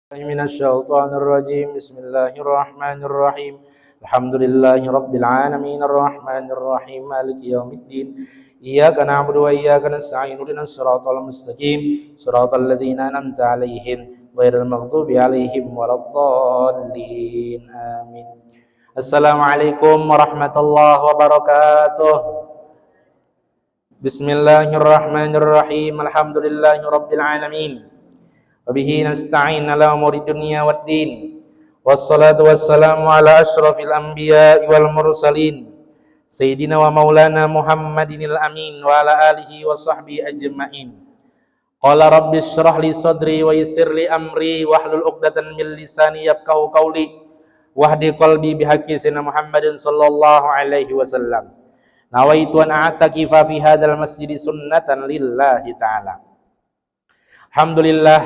من الشيطان الرجيم بسم الله الرحمن الرحيم الحمد لله رب العالمين الرحمن الرحيم مالك يوم الدين إياك نعبد وإياك نستعين اهدنا الصراط المستقيم صراط الذين أنعمت عليهم غير المغضوب عليهم ولا الضالين آمين. Assalamualaikum warahmatullahi wabarakatuh. Bismillahirrahmanirrahim. Alhamdulillahi rabbil alamin. Wabihi nasta'in ala umuri dunya waddin. Wassalatu wassalamu ala asyrafil anbiya'i wal mursalin Sayyidina wa maulana Muhammadinil amin wa ala alihi wa sahbihi ajma'in. Qala rabbi syrah li sadri wa yassir li amri wahlul 'uqdatan min lisani yafqahu qawli wahdi qalbi bihaqqi sayyidina Muhammadin sallallahu alaihi wasallam. Nawaitu an a'takifa fi hadzal masjid sunnatan lillahi ta'ala. Alhamdulillah,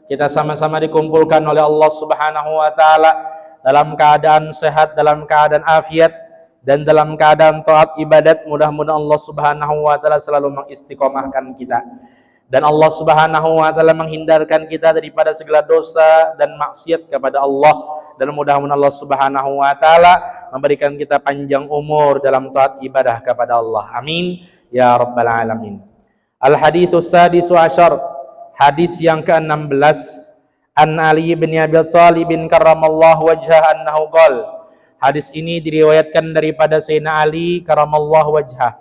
kita sama-sama dikumpulkan oleh Allah Subhanahu wa taala dalam keadaan sehat, dalam keadaan afiat, dan dalam keadaan taat ibadat. Mudah-mudahan Allah Subhanahu wa taala selalu mengistiqomahkan kita, dan Allah Subhanahu wa taala menghindarkan kita daripada segala dosa dan maksiat kepada Allah, dan mudah-mudahan Allah Subhanahu wa taala memberikan kita panjang umur dalam taat ibadah kepada Allah. Amin ya rabbal alamin. Al haditsus sadisu asyar, hadis yang ke-16, an Ali bin Abi Thalib karramallahu wajhah annahu qala. Hadis ini diriwayatkan daripada Sayyidina Ali karramallahu wajhah.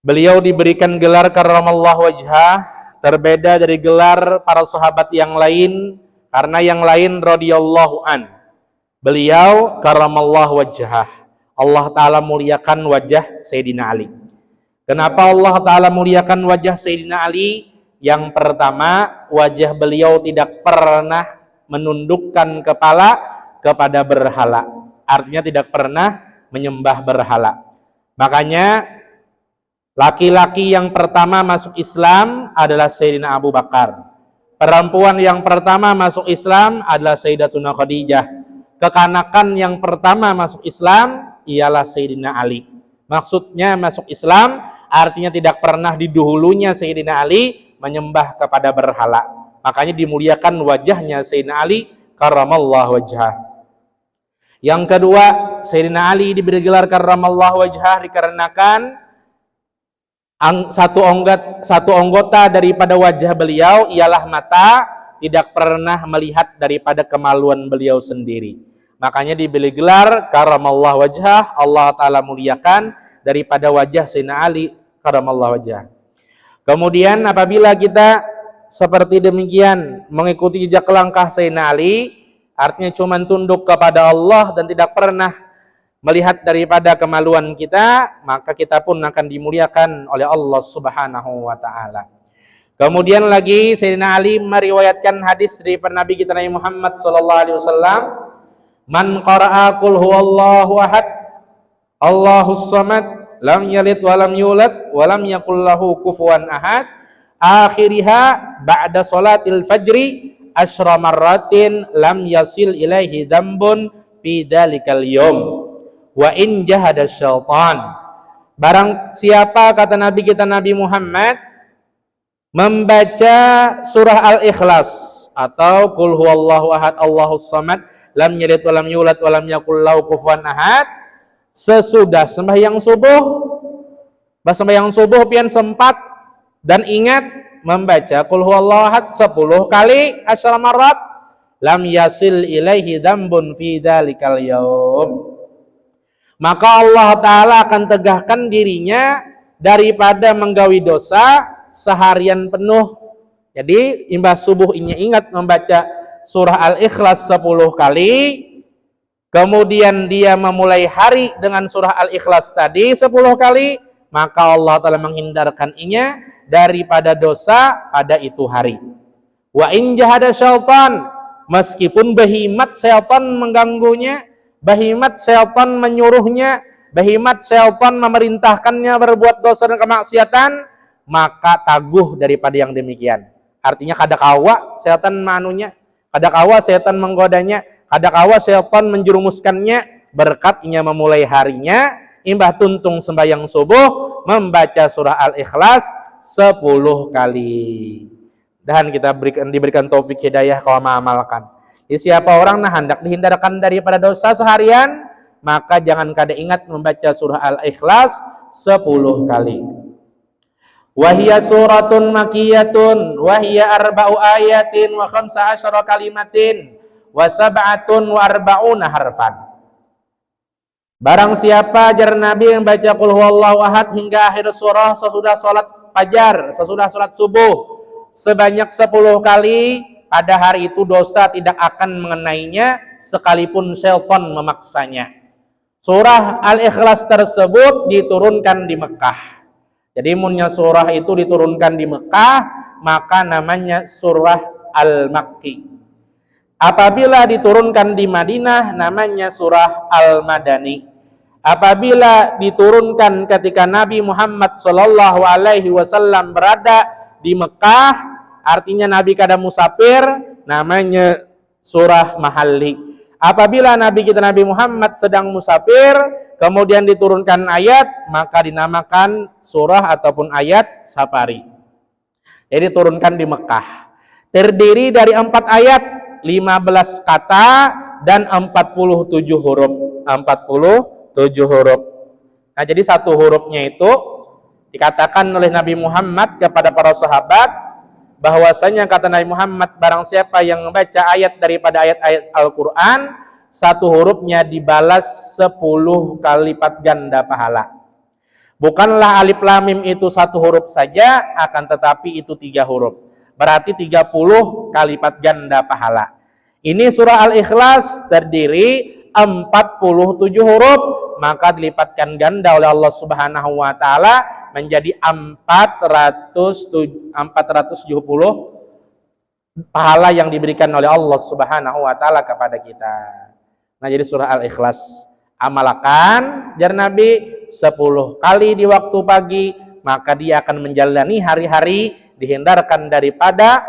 Beliau diberikan gelar karramallahu wajhah, terbeda dari gelar para sahabat yang lain karena yang lain radhiyallahu an. Beliau karramallahu wajhah. Allah taala muliakan wajah Sayyidina Ali. Kenapa Allah taala muliakan wajah Sayyidina Ali? Yang pertama, wajah beliau tidak pernah menundukkan kepala kepada berhala. Artinya tidak pernah menyembah berhala. Makanya laki-laki yang pertama masuk Islam adalah Sayyidina Abu Bakar. Perempuan yang pertama masuk Islam adalah Sayyidatuna Khadijah. Kekanakan yang pertama masuk Islam ialah Sayyidina Ali. Maksudnya masuk Islam artinya tidak pernah didahulunya Sayyidina Ali menyembah kepada berhala. Makanya dimuliakan wajahnya Sayyidina Ali karramallahu wajhah. Yang kedua, Sayyidina Ali diberi gelar karramallahu wajhah dikarenakan satu anggota daripada wajah beliau ialah mata, tidak pernah melihat daripada kemaluan beliau sendiri. Makanya diberi gelar karramallahu wajhah. Allah taala muliakan daripada wajah Sayyidina Ali karramallahu wajhah. Kemudian apabila kita seperti demikian mengikuti jejak langkah Sayyidina Ali, artinya cuma tunduk kepada Allah dan tidak pernah melihat daripada kemaluan kita, maka kita pun akan dimuliakan oleh Allah Subhanahu wa taala. Kemudian lagi Sayyidina Ali meriwayatkan hadis dari Nabi kita Nabi Muhammad sallallahu alaihi wasallam, "Man qara'a qul huwallahu ahad, Allahus samad, lam yalid walam yulad walam yakul lahu kufuwan ahad, akhiriha ba'da salatil fajri asyra marratin lam yasil ilaihi dambun fi dalikal yawm wa in jahada syaitan." Barang siapa, kata Nabi kita Nabi Muhammad, membaca surah Al-Ikhlas atau qul huwallahu ahad Allahus samad lam yalid walam yulad walam yakul lahu kufuwan ahad sesudah sembahyang subuh pian sempat dan ingat membaca qul huwallahu ahad 10 kali asyara marrat, lam yasil ilaihi dambun fi dzalikal yaum, maka Allah taala akan tegahkan dirinya daripada menggawi dosa seharian penuh. Jadi imbas subuh ini ingat membaca surah Al-Ikhlas 10 kali, kemudian dia memulai hari dengan surah Al-Ikhlas tadi 10 kali, maka Allah telah menghindarkan inya daripada dosa pada itu hari. Wa in jahada syaitan, meskipun behimat syaitan mengganggunya, behimat syaitan menyuruhnya, behimat syaitan memerintahkannya berbuat dosa dan kemaksiatan, maka taguh daripada yang demikian. Artinya kadakawa syaitan manunya, kadakawa syaitan menggodanya, kadakawa syaitan menjerumuskannya, berkat ia memulai harinya imbah tuntung sembahyang subuh membaca surah Al-Ikhlas 10 kali. Dan kita diberikan taufik hidayah kalau mengamalkan. Jadi siapa orang hendak dihindarkan daripada dosa seharian, maka jangan kada ingat membaca surah Al-Ikhlas 10 kali. Wahia suratun makiyatun wahia arba'u ayatin wa khamsa asyara kalimatin wa sab'atun wa arba'una harfan. Barang siapa jar Nabi yang baca qul huwallahu ahad hingga akhir surah sesudah salat fajar, sesudah salat subuh sebanyak 10 kali, pada hari itu dosa tidak akan mengenainya sekalipun syaitan memaksanya. Surah Al-Ikhlas tersebut diturunkan di Mekah. Jadi munnya surah itu diturunkan di Mekah, maka namanya surah Al-Makki. Apabila diturunkan di Madinah, namanya surah Al-Madani. Apabila diturunkan ketika Nabi Muhammad SAW berada di Mekah, artinya Nabi kada musafir, namanya surah Mahalli. Apabila Nabi kita Nabi Muhammad sedang musafir, kemudian diturunkan ayat, maka dinamakan surah ataupun ayat safari. Jadi diturunkan di Mekah. Terdiri dari 4 ayat, 15 kata, dan 47 huruf. 47 huruf. Nah, jadi satu hurufnya itu dikatakan oleh Nabi Muhammad kepada para sahabat bahwasanya kata Nabi Muhammad, barang siapa yang membaca ayat daripada ayat-ayat Al-Quran, satu hurufnya dibalas 10 kali lipat ganda pahala. Bukanlah alif lam mim itu satu huruf saja, akan tetapi itu 3 huruf. Berarti 30 kali lipat ganda pahala. Ini surah Al-Ikhlas terdiri 47 huruf, maka dilipatkan ganda oleh Allah Subhanahu wa taala menjadi 470 pahala yang diberikan oleh Allah Subhanahu wa taala kepada kita. Nah, jadi surah Al-Ikhlas amalkan jar Nabi 10 kali di waktu pagi, maka dia akan menjalani hari-hari dihindarkan daripada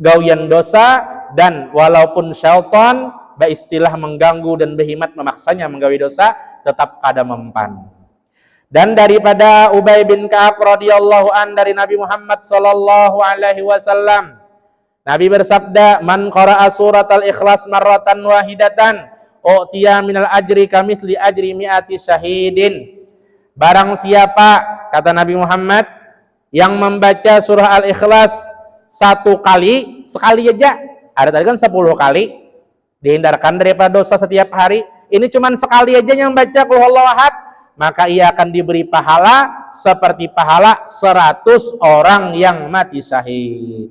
gawian dosa, dan walaupun syaitan beristilah mengganggu dan berhimat memaksanya menggawi dosa, tetap kada mempan. Dan daripada Ubay bin Ka'ab radhiyallahu an dari Nabi Muhammad sallallahu alaihi wasallam, Nabi bersabda, man qara'a surat al-Ikhlas marratan wahidatan u'tiya minal ajri kamitsli ajri mi'ati syahidin. Barang siapa, kata Nabi Muhammad, yang membaca surah Al-Ikhlas 1 kali, sekali aja, ada tadi kan 10 kali dihindarkan daripada dosa setiap hari, ini cuman sekali aja yang baca qul huwallahu ahad, maka ia akan diberi pahala seperti pahala 100 orang yang mati syahid.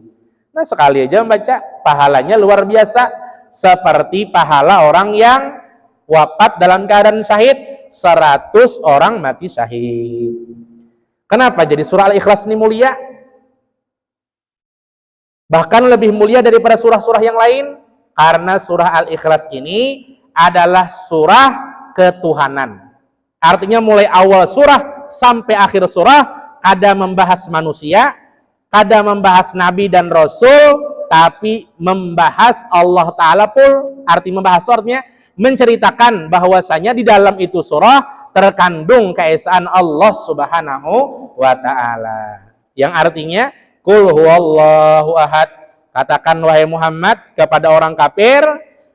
Nah, sekali aja membaca, pahalanya luar biasa, seperti pahala orang yang wafat dalam keadaan syahid, 100 orang mati syahid. Kenapa jadi surah Al-Ikhlas ini mulia? Bahkan lebih mulia daripada surah-surah yang lain, karena surah Al-Ikhlas ini adalah surah ketuhanan. Artinya mulai awal surah sampai akhir surah kada membahas manusia, kada membahas nabi dan rasul, tapi membahas Allah Ta'ala pun. Arti membahas artinya menceritakan bahwasanya di dalam itu surah terkandung keesaan Allah Subhanahu wa Ta'ala, yang artinya qul huwallahu ahad. Katakan wahai Muhammad kepada orang kafir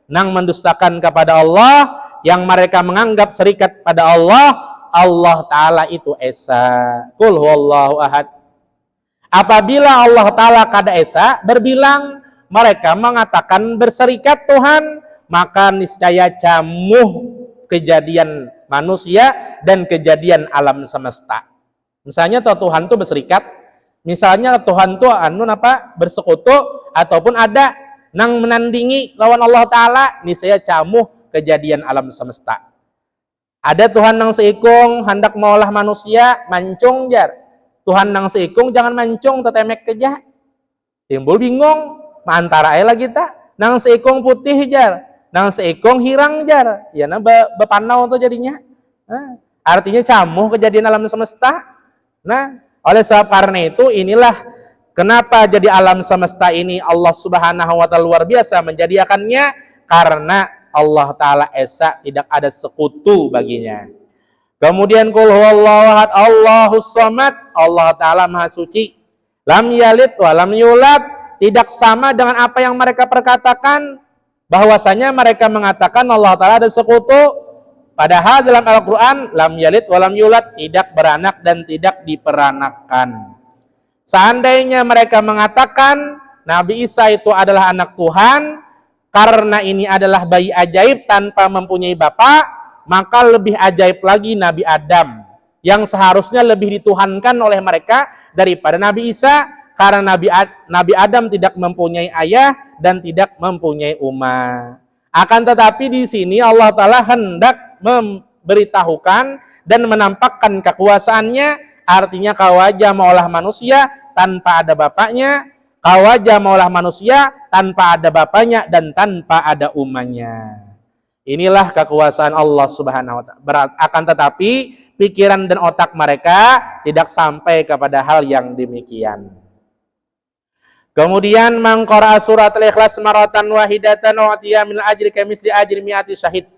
nang mendustakan kepada Allah, yang mereka menganggap serikat pada Allah, Allah Ta'ala itu esa. Qul huwallahu ahad. Apabila Allah Ta'ala kada esa, berbilang mereka mengatakan berserikat Tuhan, maka niscaya camuh kejadian manusia dan kejadian alam semesta. Misalnya Tuhan itu berserikat, misalnya Tuhan itu bersekutu, ataupun ada nang menandingi lawan Allah Ta'ala, niscaya camuh kejadian alam semesta. Ada Tuhan nang seikung hendak mengolah manusia, mancung jar. Tuhan nang seikung jangan mancung, tetemek keja. Timbul bingung, antara lah kita. Nang seikung putih jar, nang seikung hirang jar. Ya na bepanau tuh jadinya. Nah, artinya camuh kejadian alam semesta. Nah, oleh sebab karena itu inilah kenapa jadi alam semesta ini Allah Subhanahu wa Ta'ala luar biasa menjadikannya, karena Allah Ta'ala esa, tidak ada sekutu baginya. Kemudian qul huwallahu ahad Allahus samad, Allah Ta'ala maha suci, Lam yalid wa lam yulad, tidak sama dengan apa yang mereka perkatakan, bahwasanya mereka mengatakan Allah Ta'ala ada sekutu. Padahal dalam Al-Quran, lam yalid wa lam yulad, tidak beranak dan tidak diperanakkan. Seandainya mereka mengatakan Nabi Isa itu adalah anak Tuhan, karena ini adalah bayi ajaib tanpa mempunyai bapak, maka lebih ajaib lagi Nabi Adam, yang seharusnya lebih dituhankan oleh mereka daripada Nabi Isa, karena Nabi Adam tidak mempunyai ayah dan tidak mempunyai umat. Akan tetapi di sini Allah Ta'ala hendak memberitahukan dan menampakkan kekuasaannya, artinya kawaja maulah manusia tanpa ada bapaknya, kawaja maulah manusia tanpa ada bapaknya dan tanpa ada umatnya. Inilah kekuasaan Allah Subhanahu wa Ta'ala. Akan tetapi pikiran dan otak mereka tidak sampai kepada hal yang demikian. Kemudian mangqara surat al-ikhlas maratan wahidatan u'tiya min ajri kamisli ajri mi'ati syahid.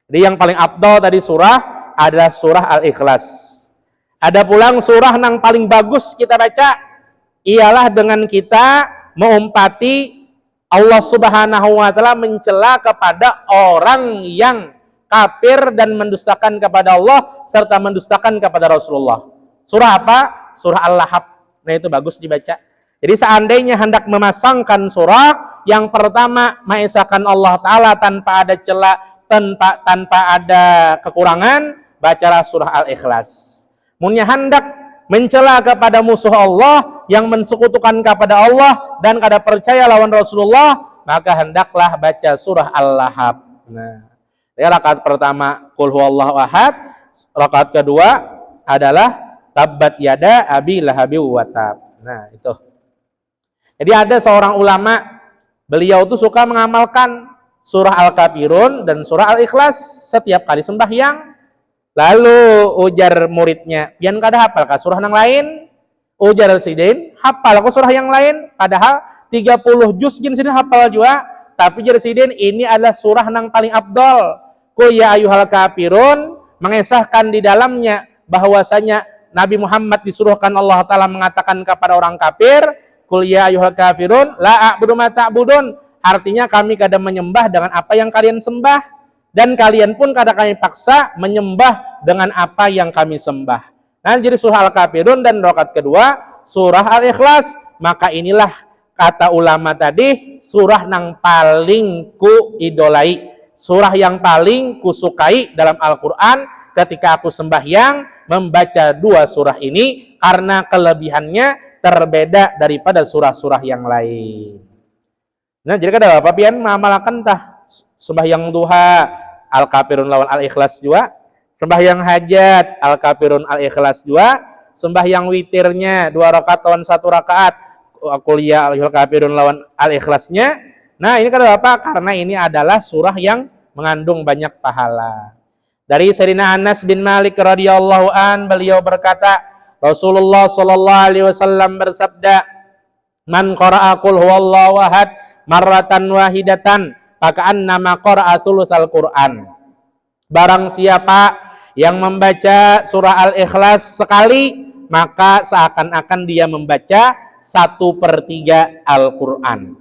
Jadi yang paling afdal tadi surah adalah surah al-ikhlas. Ada pulang surah yang paling bagus kita baca ialah dengan kita mengumpati Allah Subhanahu wa Ta'ala mencela kepada orang yang kafir dan mendustakan kepada Allah serta mendustakan kepada Rasulullah. Surah apa? Surah Al-Lahab. Nah, itu bagus dibaca. Jadi seandainya hendak memasangkan surah, yang pertama mengesahkan Allah Ta'ala tanpa ada celah, tanpa ada kekurangan, bacalah surah Al-Ikhlas. Munya hendak mencela kepada musuh Allah yang mensekutukan kepada Allah dan kada percaya lawan Rasulullah, maka hendaklah baca surah Al-Lahab. Nah, rakaat pertama qul huwallahu ahad, rakaat kedua adalah tabbat yada abi lahabi wa tab. Nah, itu. Jadi ada seorang ulama, beliau tuh suka mengamalkan surah Al-Kafirun dan surah Al-Ikhlas setiap kali sembahyang. Lalu ujar muridnya, "Pian kada hafal ka surah yang lain?" Ujar Sidin, "Hafal aku surah yang lain." Padahal 30 juz gin sini hafal juga, tapi ujar Sidin, ini adalah surah yang paling afdal. Qul ya ayyuhal kafirun, mengesahkan di dalamnya bahwasanya Nabi Muhammad disuruhkan Allah Ta'ala mengatakan kepada orang kafir, Qul ya ayyuhal kafirun la a'budu ma ta'budun, artinya kami kada menyembah dengan apa yang kalian sembah, dan kalian pun kada kami paksa menyembah dengan apa yang kami sembah. Nah, jadi surah Al-Kafirun dan rakaat kedua surah Al-Ikhlas, maka inilah kata ulama tadi surah yang paling ku idolai, surah yang paling kusukai dalam Al-Quran. Ketika aku sembahyang membaca dua surah ini karena kelebihannya terbeda daripada surah-surah yang lain. Nah, jadi kada apa pian mengamalkan tah sembahyang duha Al-Kafirun lawan Al-Ikhlas juga, sembahyang hajat Al-Kafirun Al-Ikhlas juga, sembahyang witirnya 2 rakaat lawan 1 rakaat Qul ya ayyuhal kafirun lawan Al-Ikhlasnya. Nah, ini kada apa? Karena ini adalah surah yang mengandung banyak pahala. Dari Sayyidina Anas bin Malik radhiyallahu an, beliau berkata, Rasulullah sallallahu alaihi wasallam bersabda, "Man qara'a qul huwallahu ahad marratan wahidatan, faka'annama qara'a thulutsal Qur'an." Barang siapa yang membaca surah Al-Ikhlas sekali, maka seakan-akan dia membaca 1/3 Al-Qur'an.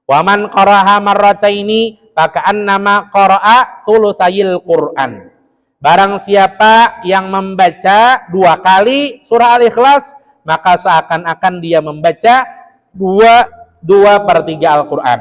Wa man qara'aha marrataini, faka'annama qara'a thulutsayil Qur'an. Barang siapa yang membaca 2 kali surah Al-Ikhlas, maka seakan-akan dia membaca 2/3 Al-Quran.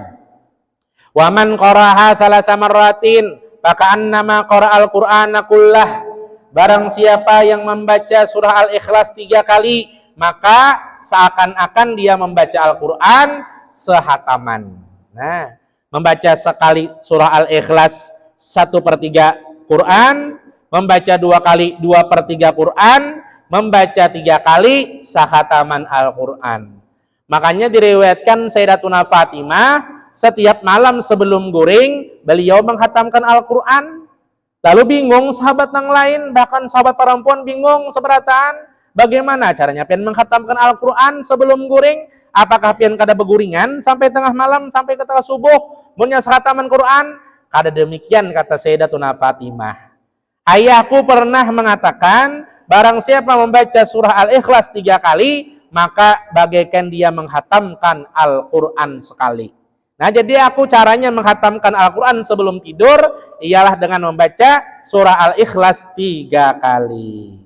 Wa man qara'aha thalatsa marratin, faka'annama qara'al Qur'ana kullah. Barang siapa yang membaca surah Al-Ikhlas 3 kali, maka seakan-akan dia membaca Al-Quran sehataman. Nah, membaca sekali surah Al-Ikhlas 1/3 Quran, membaca 2 kali 2/3 Quran, membaca 3 kali sahataman Al-Quran. Makanya diriwayatkan Sayyidatuna Fatimah setiap malam sebelum guring beliau menghatamkan Al-Quran. Lalu bingung sahabat yang lain, bahkan sahabat perempuan bingung seberataan, bagaimana caranya pian menghatamkan Al-Quran sebelum guring? Apakah pian kada beguringan sampai tengah malam sampai ke tengah subuh punya sahataman Quran? Kada demikian, kata Sayyidatuna Fatimah. Ayahku pernah mengatakan, barang siapa membaca surah Al-Ikhlas 3 kali, maka bagaikan dia menghatamkan Al-Quran sekali. Nah, jadi aku caranya menghatamkan Al-Quran sebelum tidur ialah dengan membaca surah Al-Ikhlas 3 kali.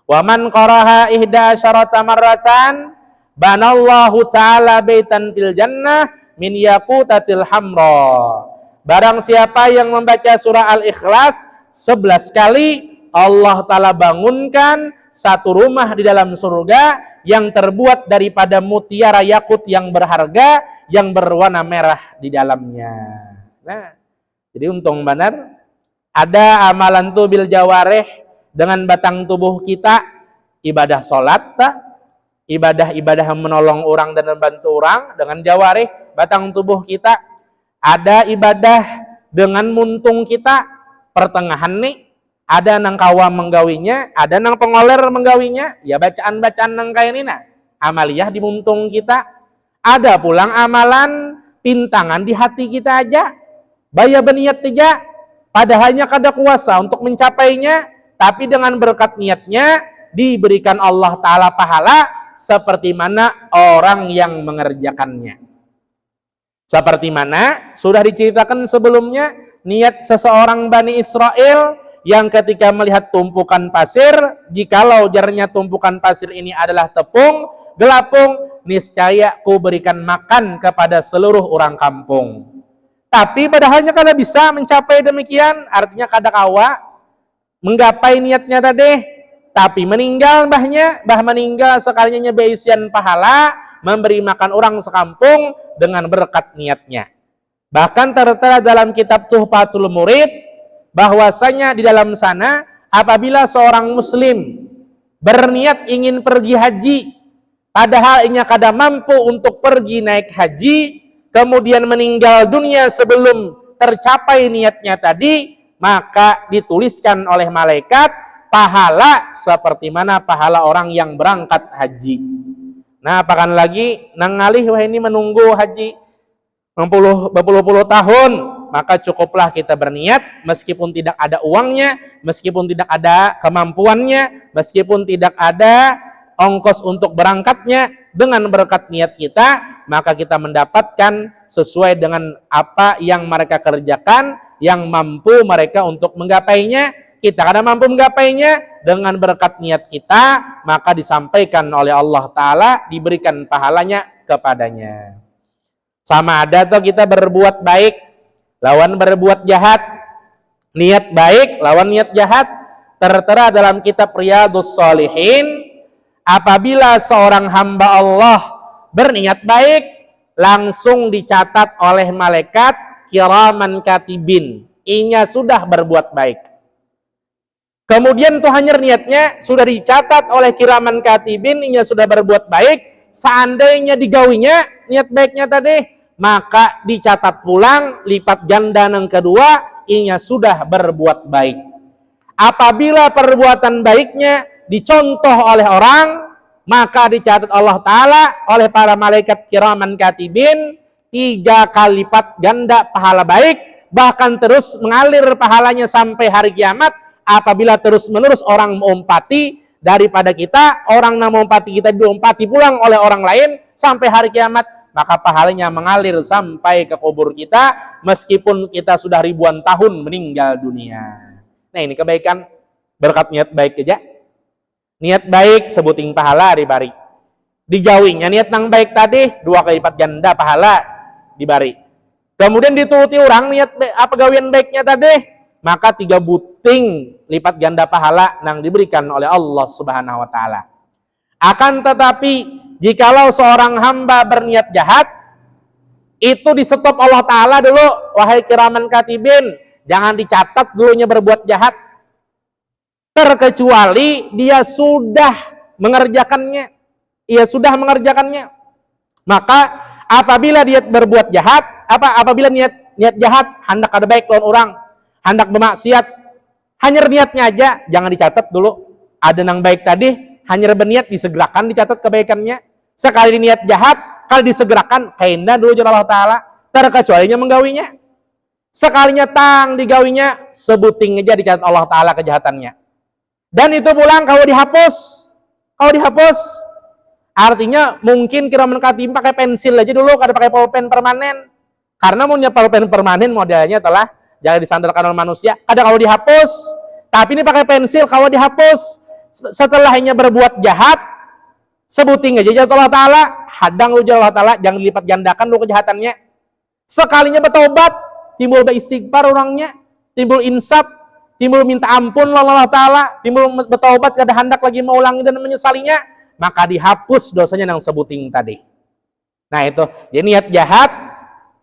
Wa man qaraha ihda asyarata marratan banallahu ta'ala baitan fil jannah min yaqutatil hamra. Barang siapa yang membaca surah Al-Ikhlas 11 kali, Allah Ta'ala bangunkan satu rumah di dalam surga yang terbuat daripada mutiara yakut yang berharga yang berwarna merah di dalamnya. Nah, jadi untung benar ada amalan tu bil jawareh dengan batang tubuh kita, ibadah sholat, ibadah-ibadah menolong orang dan membantu orang dengan jawareh batang tubuh kita. Ada ibadah dengan muntung kita, pertengahan nih ada nang kawa menggawinya, ada nang pengoler menggawinya, ya bacaan-bacaan nang kayak ini nah, amaliyah di muntung kita. Ada pulang amalan pintangan di hati kita aja, baya berniat aja, padahalnya kada kuasa untuk mencapainya, tapi dengan berkat niatnya diberikan Allah Ta'ala pahala seperti mana orang yang mengerjakannya. Seperti mana sudah diceritakan sebelumnya, niat seseorang Bani Israel yang ketika melihat tumpukan pasir, jikalau jarnya tumpukan pasir ini adalah tepung, gelapung, niscaya ku berikan makan kepada seluruh orang kampung. Tapi padahalnya kada bisa mencapai demikian, artinya kada kawa menggapai niatnya tadi, tapi meninggal bah meninggal sekalinya beisian pahala memberi makan orang sekampung dengan berkat niatnya. Bahkan tertera dalam kitab Tuhfatul Murid bahwasanya di dalam sana apabila seorang muslim berniat ingin pergi haji, padahal ia kada mampu untuk pergi naik haji, kemudian meninggal dunia sebelum tercapai niatnya tadi, maka dituliskan oleh malaikat pahala seperti mana pahala orang yang berangkat haji. Nah, apakan lagi nang ngalih wah ini menunggu haji berpuluh-puluh tahun, maka cukuplah kita berniat meskipun tidak ada uangnya, meskipun tidak ada kemampuannya, meskipun tidak ada ongkos untuk berangkatnya, dengan berkat niat kita, maka kita mendapatkan sesuai dengan apa yang mereka kerjakan, yang mampu mereka untuk menggapainya. Kita kada mampu menggapainya, dengan berkat niat kita, maka disampaikan oleh Allah Ta'ala, diberikan pahalanya kepadanya. Sama ada tuh kita berbuat baik lawan berbuat jahat, niat baik lawan niat jahat. Tertera dalam kitab Riyadhus Shalihin, apabila seorang hamba Allah berniat baik, langsung dicatat oleh malaikat kiraman katibin, inya sudah berbuat baik. Kemudian tuh hanya niatnya sudah dicatat oleh kiraman katibin, inya sudah berbuat baik. Seandainya digawinya niat baiknya tadi, maka dicatat pulang lipat ganda yang kedua, inya sudah berbuat baik. Apabila perbuatan baiknya dicontoh oleh orang, maka dicatat Allah Ta'ala oleh para malaikat kiraman katibin 3 kali lipat ganda pahala baik, bahkan terus mengalir pahalanya sampai hari kiamat. Apabila terus menerus orang mengumpati daripada kita, orang yang mengumpati kita diumpati pulang oleh orang lain sampai hari kiamat, maka pahalanya mengalir sampai ke kubur kita meskipun kita sudah ribuan tahun meninggal dunia. Nah, ini kebaikan berkat niat baik aja. Niat baik sebuting pahala dibari. Dijauhinya niat nang baik tadi 2 kali lipat ganda pahala dibari. Kemudian dituruti orang niat apa gawian baiknya tadi, maka 3 buting lipat ganda pahala yang diberikan oleh Allah Subhanahu wa Ta'ala. Akan tetapi jikalau seorang hamba berniat jahat, itu di-stop Allah Ta'ala dulu, wahai kiraman katibin, jangan dicatat dulunya berbuat jahat, terkecuali dia sudah mengerjakannya. Maka apabila dia berbuat jahat, apabila niat jahat, hendak ada baik lawan orang, hendak bermaksiat, hanya niatnya aja, jangan dicatat dulu. Ada nang baik tadi, hanya berniat disegerakan, dicatat kebaikannya. Sekali niat jahat, kali disegerakan, kaindah dulu jalla Allah Ta'ala, terkecualinya menggawinya. Sekalinya tang digawinya, sebuting aja dicatat Allah Ta'ala kejahatannya. Dan itu pulang kalau dihapus, Artinya mungkin kira katib pakai pensil aja dulu, kada pakai pulpen permanen. Karena punya pulpen permanen modelnya telah jangan disandarkan oleh manusia. Kada kalau dihapus, tapi ini pakai pensil kalau dihapus. Setelahnya berbuat jahat, sebuting aja Allah Ta'ala, hadang lu Allah Ta'ala, jangan dilipat gandakan lu kejahatannya. Sekalinya bertobat, timbul beristighfar orangnya, timbul insaf, timbul minta ampun Allah Ta'ala, timbul bertobat kada hendak lagi mengulangi dan menyesalinya, maka dihapus dosanya yang sebuting tadi. Nah itu, jadi niat jahat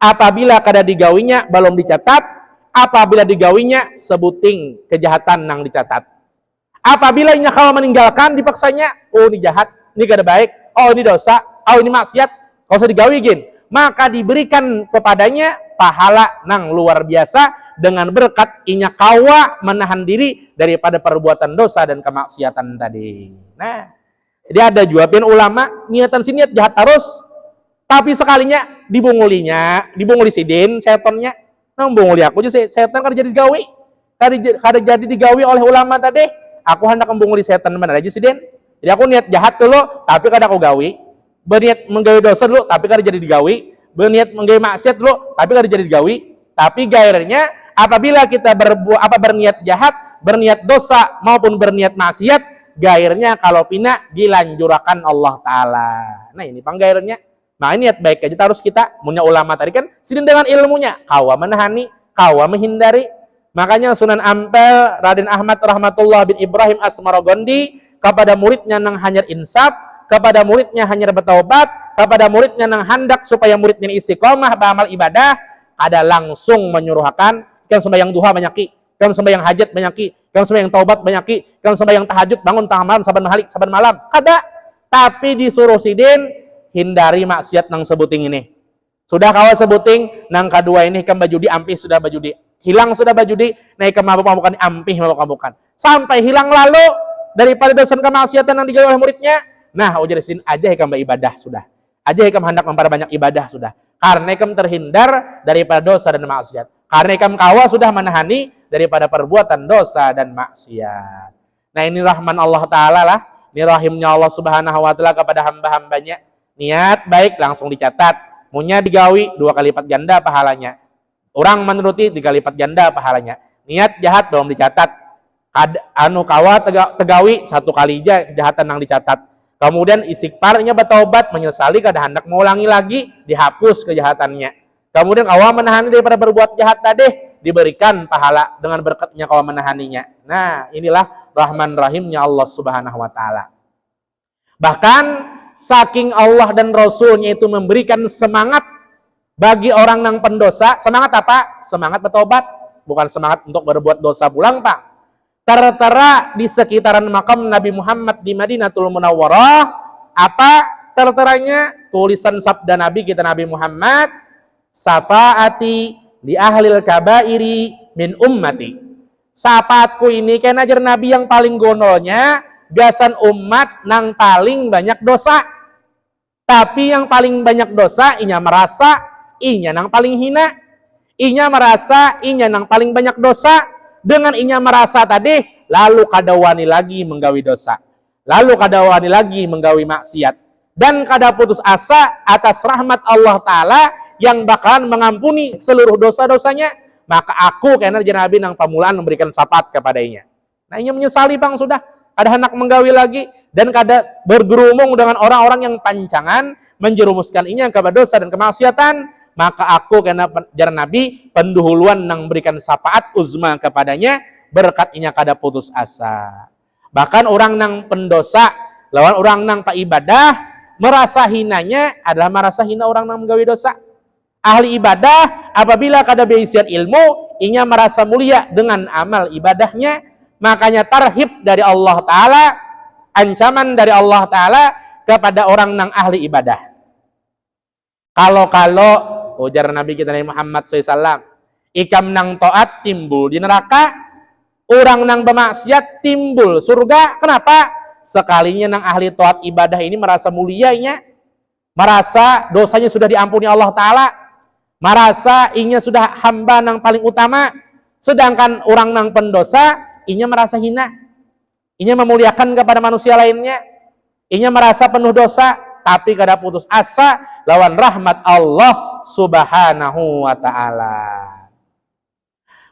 apabila kada digawinya belum dicatat, apabila digawinya sebuting kejahatan yang dicatat. Apabila inya kalau meninggalkan dipaksanya, oh ini jahat, ini kada baik, oh ini dosa, oh ini maksiat, kalau usah digawi gin, maka diberikan kepadanya pahala nang luar biasa dengan berkat inya kawa menahan diri daripada perbuatan dosa dan kemaksiatan tadi. Nah, jadi ada juapin ulama niatan si niat jahat terus, tapi sekalinya dibunguli sidin setannya, nang bunguli aku aja setan kada jadi digawi, kada jadi digawi oleh ulama tadi. Aku hendak membunguli setan mana aja sidin. Jadi aku niat jahat dulu, tapi kada aku gawi. Berniat menggawi dosa dulu, tapi kada jadi digawi. Berniat menggawi maksiat dulu, tapi kada jadi digawi. Tapi gairnya apabila kita berniat jahat, berniat dosa maupun berniat maksiat, gairnya kalau pina dilanjurakan Allah Ta'ala. Nah ini panggairnya. Nah ini niat baik aja harus kita, punya ulama tadi kan sidin dengan ilmunya, kawa menahani, kawa menghindari. Makanya Sunan Ampel Raden Ahmad Rahmatullah bin Ibrahim Asmarogondi kepada muridnya nang hanyar insaf, kepada muridnya hanyar bertaubat, kepada muridnya nang hendak supaya muridnya istiqomah beramal ibadah, ada langsung menyuruhkan kan sembahyang duha banyaki, kan sembahyang hajat banyaki, kan sembahyang taubat banyaki, kan sembahyang tahajud bangun tengah malam saban malam. Kada, tapi disuruh sidin hindari maksiat nang sebuting ini. Sudah kawa sebuting nang kedua ini kan bajudi ampih sudah bajudi. Hilang sudah bajudi, naik ke mabuk-mabukan, ampih mabuk-mabukan. Sampai hilang lalu daripada dosa kemaksiatan yang digawe oleh muridnya. Nah, ujar sin aja hikam ibadah sudah. Aja hikam hendak memperbanyak ibadah sudah. Karena hikam terhindar daripada dosa dan maksiat. Karena hikam kawa sudah menahani daripada perbuatan dosa dan maksiat. Nah, ini rahman Allah Ta'ala lah. Ini rahimnya Allah Subhanahu wa Ta'ala kepada hamba-hambanya. Niat baik langsung dicatat. Munya digawi 2 kali lipat ganda pahalanya. Orang menuruti 3 lipat ganda pahalanya. Niat jahat belum dicatat. Kawa tegawi 1 kali aja kejahatan yang dicatat. Kemudian istighfarnya bertaubat, menyesali kada hendak mengulangi lagi, dihapus kejahatannya. Kemudian kawa menahani daripada berbuat jahat tadi, diberikan pahala dengan berkatnya kawa menahaninya. Nah, inilah rahman rahimnya Allah Subhanahu wa Ta'ala. Bahkan saking Allah dan Rasulnya itu memberikan semangat bagi orang yang pendosa. Semangat apa? Semangat bertobat, bukan semangat untuk berbuat dosa pulang, Pak. Tertera di sekitaran makam Nabi Muhammad di Madinatul Munawwarah, apa terteranya? Tulisan sabda Nabi kita Nabi Muhammad, "Safaati li ahlil kabairi min ummati." Sapaatku ini kan ajar Nabi yang paling gonolnya, gasan umat nang paling banyak dosa. Tapi yang paling banyak dosa inya merasa inya nang paling hina, inya merasa inya nang paling banyak dosa. Dengan inya merasa tadi, lalu kadawani lagi menggawi dosa, lalu kadawani lagi menggawi maksiat, dan kada putus asa atas rahmat Allah Ta'ala yang bakalan mengampuni seluruh dosa-dosanya. Maka aku karena Nabi nang pamulaan memberikan syafaat kepadanya. Nah inya menyesali bang sudah kada hendak menggawi lagi dan kada bergerumung dengan orang-orang yang pancangan menjerumuskan inya kepada dosa dan kemaksiatan. Maka aku karena jaran Nabi penduhuluan nang berikan syafaat uzma kepadanya, berkat inya kada putus asa. Bahkan orang nang pendosa lawan orang nang pa ibadah merasa hinanya adalah merasa hina orang nang menggawi dosa. Ahli ibadah apabila kada beisian ilmu, inya merasa mulia dengan amal ibadahnya. Makanya tarhib dari Allah Ta'ala, ancaman dari Allah Ta'ala kepada orang nang ahli ibadah. Kalau ujar Nabi kita Nabi Muhammad SAW, ikam nang taat timbul di neraka, orang nang bermaksiat timbul surga. Kenapa? Sekalinya nang ahli taat ibadah ini merasa mulianya, merasa dosanya sudah diampuni Allah Ta'ala, merasa inya sudah hamba nang paling utama. Sedangkan orang nang pendosa inya merasa hina, inya memuliakan kepada manusia lainnya. Inya merasa penuh dosa, tapi kada putus asa lawan rahmat Allah Subhanahu wa ta'ala.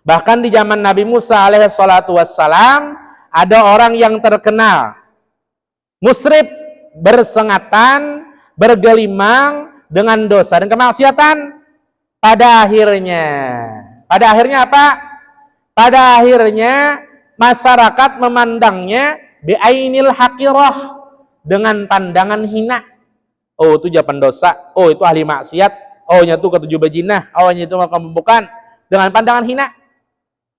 Bahkan di zaman Nabi Musa alaihi salatu wassalam, ada orang yang terkenal musrif, bersengatan, bergelimang dengan dosa dan kemaksiatan. Pada akhirnya apa? Pada akhirnya masyarakat memandangnya bi'ainil haqirah, dengan pandangan hina. Oh, itu japan dosa. Oh, itu ahli maksiat. Oh, nya itu ketujuh bejinah. Oh, nya itu makam pembukaan. Dengan pandangan hina.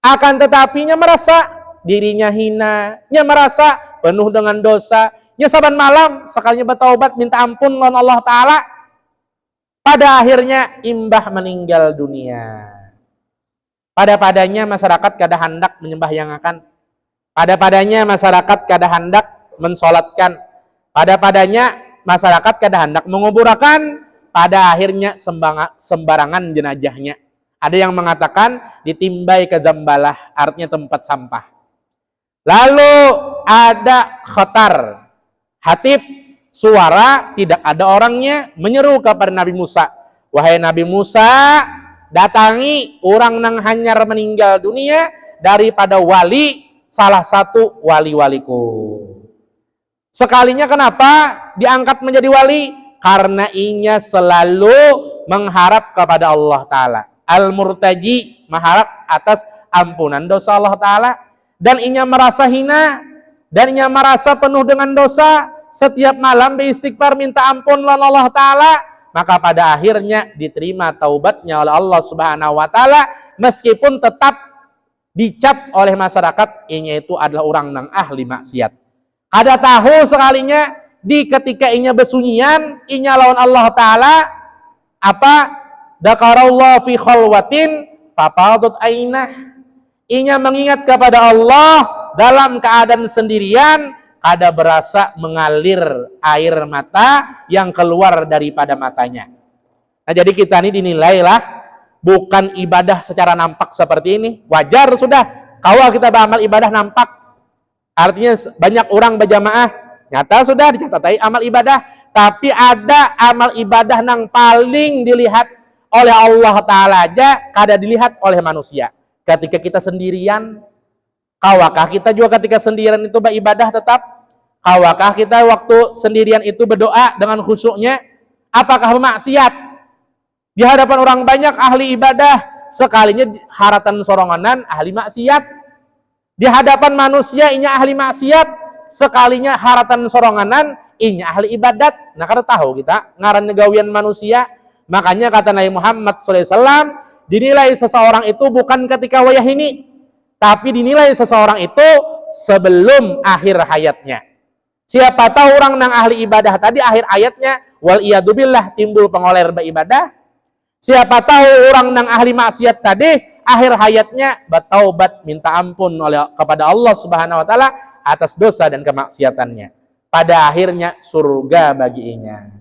Akan tetapinya merasa dirinya hina, nya merasa penuh dengan dosa, nya saban malam sekalinya bertaubat minta ampun lawan Allah Ta'ala. Pada akhirnya imbah meninggal dunia. Pada-padanya masyarakat kada hendak menyembah yang akan. Pada-padanya masyarakat kada hendak mensolatkan. Pada-padanya masyarakat kada hendak menguburakan. Pada akhirnya sembarangan jenazahnya. Ada yang mengatakan ditimbai ke zambalah, artinya tempat sampah. Lalu ada khotar, hatib, suara tidak ada orangnya, menyeru kepada Nabi Musa, wahai Nabi Musa, datangi orang nang hanyar meninggal dunia daripada wali, salah satu wali-waliku. Sekalinya kenapa diangkat menjadi wali? Karena inya selalu mengharap kepada Allah Ta'ala. Al-murtaji, mengharap atas ampunan dosa Allah Ta'ala. Dan inya merasa hina, dan inya merasa penuh dengan dosa. Setiap malam beristighfar minta ampun lawan Allah Ta'ala. Maka pada akhirnya diterima taubatnya oleh Allah Subhanahu wa Ta'ala, meskipun tetap dicap oleh masyarakat inya itu adalah orang nang ahli maksiat. Ada tahu sekalinya di ketika inya besunyian, inya lawan Allah Ta'ala apa? Dzakarallahu fi khalwatin fafadat ainah. Inya mengingat kepada Allah dalam keadaan sendirian, kada berasa mengalir air mata yang keluar daripada matanya. Nah, jadi kita ini dinilailah bukan ibadah secara nampak seperti ini. Wajar sudah kalau kita beramal ibadah nampak. Artinya banyak orang berjamaah, nyata sudah dicatat amal ibadah, tapi ada amal ibadah yang paling dilihat oleh Allah Ta'ala aja kada dilihat oleh manusia. Ketika kita sendirian, kawakah kita juga ketika sendirian itu beribadah tetap? Kawakah kita waktu sendirian itu berdoa dengan khusyuknya? Apakah maksiat? Di hadapan orang banyak ahli ibadah, sekalinya haratan soronganan ahli maksiat. Di hadapan manusia inya ahli maksiat, sekalinya haratan soronganan inya ahli ibadat. Nah, kada tahu kita ngaran negawian manusia. Makanya kata Nabi Muhammad SAW, dinilai seseorang itu bukan ketika wayah ini, tapi dinilai seseorang itu sebelum akhir hayatnya. Siapa tahu orang nang ahli ibadah tadi akhir hayatnya wal iyadubillah timbul pengoler beribadah. Siapa tahu orang nang ahli maksiat tadi akhir hayatnya bertaubat minta ampun kepada Allah Subhanahu wa Ta'ala atas dosa dan kemaksiatannya. Pada akhirnya surga baginya.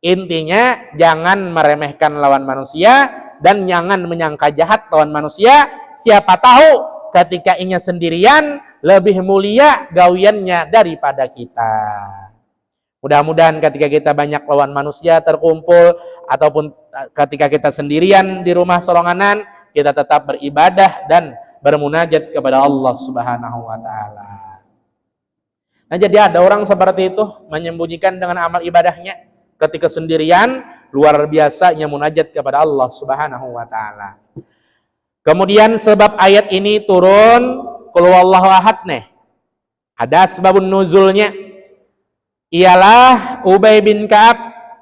Intinya jangan meremehkan lawan manusia dan jangan menyangka jahat lawan manusia. Siapa tahu ketika inya sendirian lebih mulia gawiannya daripada kita. Mudah-mudahan ketika kita banyak lawan manusia terkumpul ataupun ketika kita sendirian di rumah soronganan, kita tetap beribadah dan bermunajat kepada Allah Subhanahu wa Ta'ala. Nah, jadi ada orang seperti itu menyembunyikan dengan amal ibadahnya. Ketika sendirian luar biasanya munajat kepada Allah Subhanahu wa Ta'ala. Kemudian sebab ayat ini turun qul huwallahu ahad nih. Ada sebabun nuzulnya. Ialah Ubay bin Ka'ab,